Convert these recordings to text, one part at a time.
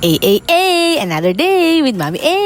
Another day with Mami A.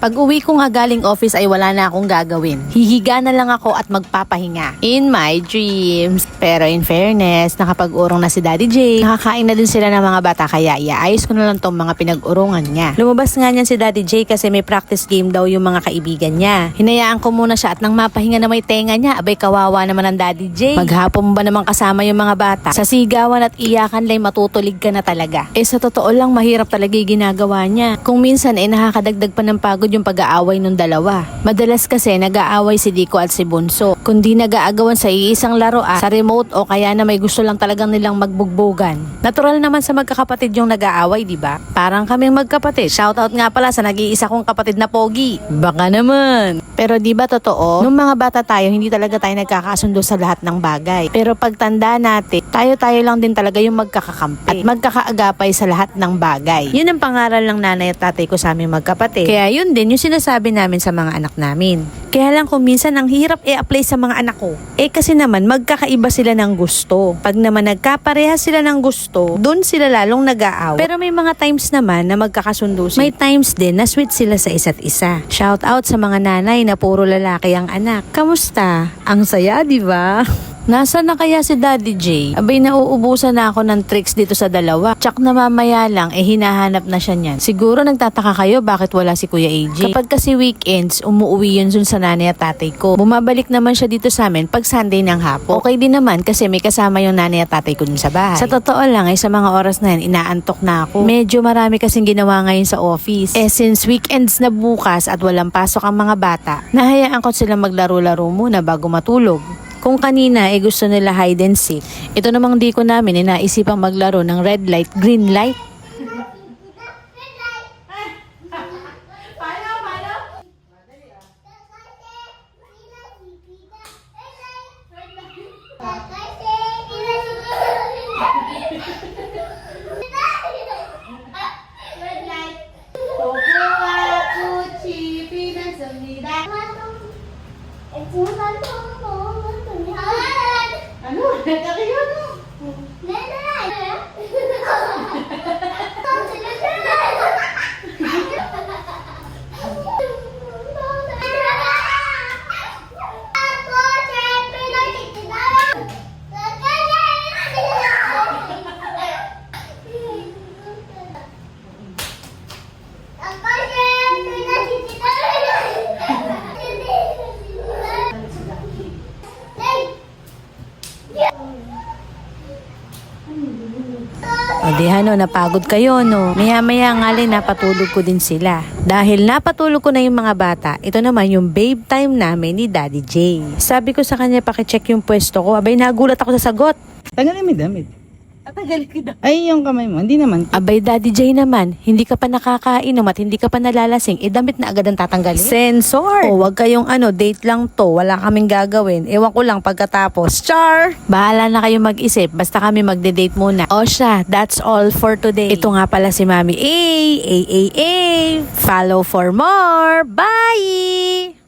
Pag uwi ko nga galing office ay wala na akong gagawin. Hihiga na lang ako at magpapahinga. In my dreams. Pero in fairness, nakapag-urong na si Daddy J. Nakakain na din sila ng mga bata kaya iaayos ko na lang tong mga pinag-urungan niya. Lumabas nga niyan si Daddy J kasi may practice game daw yung mga kaibigan niya. Hinayaan ko muna siya at nang mapahinga na may tenga niya, abay kawawa naman ang Daddy J. Maghapon ba naman kasama yung mga bata? Sa sigawan at iyakan lay matutulig ka na talaga. Sa totoo lang mahirap talaga yung ginagawa niya. Kung minsan nakakadagdag pa ng pagod yung pag-aaway ng dalawa. Madalas kasi nag-aaway si Dico at si Bunso. Kundi nag-aagawan sa iisang laro sa remote o kaya na may gusto lang talagang nilang magbugbugan. Natural naman sa magkakapatid yung nag-aaway, di ba? Parang kaming magkapatid. Shoutout nga pala sa nag-iisa kong kapatid na pogi. Baka naman. Pero di ba totoo? Nung mga bata tayo, hindi talaga tayo nagkakasundo sa lahat ng bagay. Pero pagtanda natin, tayo lang din talaga yung magkakakampi at magkakaagapay sa lahat ng bagay. Yun ang pangaral ng nanay at tatay ko sa aming magkapatid. Kaya yun din yung sinasabi namin sa mga anak namin. Kaya lang kung minsan ang hirap i-apply sa mga anak ko. Kasi naman magkakaiba sila ng gusto. Pag naman nagkapareha sila ng gusto, dun sila lalong nag-aaw. Pero may mga times naman na magkakasundo sila. May times din na sweet sila sa isa't isa. Shout out sa mga nanay na puro lalaki ang anak. Kamusta? Ang saya, di ba? Nasaan na kaya si Daddy J? Abay nauubusan na ako ng tricks dito sa dalawa. Tsak na mamaya lang hinahanap na siya niyan. Siguro nagtataka kayo bakit wala si Kuya AJ. Kapag kasi weekends, umuwi yun sa nanay at tatay ko. Bumabalik naman siya dito sa amin pag Sunday ng hapon. Okay din naman kasi may kasama yung nanay at tatay ko dun sa bahay. Sa totoo lang sa mga oras na yan, inaantok na ako. Medyo marami kasing ginawa ngayon sa office. Since weekends na bukas at walang pasok ang mga bata, nahayaan ko sila maglaro-laro muna bago matulog. Kung kanina gusto nila hide and seek, ito namang Dico namin naisipang maglaro ng red light, green light. O di napagod kayo no. Maya-maya nga napatulog ko din sila. Dahil napatulog ko na yung mga bata, ito naman yung babe time namin ni Daddy J. Sabi ko sa kanya pakicheck yung pwesto ko, abay nagulat ako sa sagot. Tagalin mo damit. Tagalin ko daw. Ay, yung kamay mo, hindi naman. Abay Daddy J naman, hindi ka pa nakakainom at hindi ka pa nalalasing, damit na agad ang tatanggalin. Sensor! O wag kayong date lang to, wala kaming gagawin. Ewan ko lang pagkatapos. Char! Bahala na kayo mag-isip, basta kami magde-date muna. O siya, that's all for today. Ito nga pala si Mami A. Follow for more. Bye!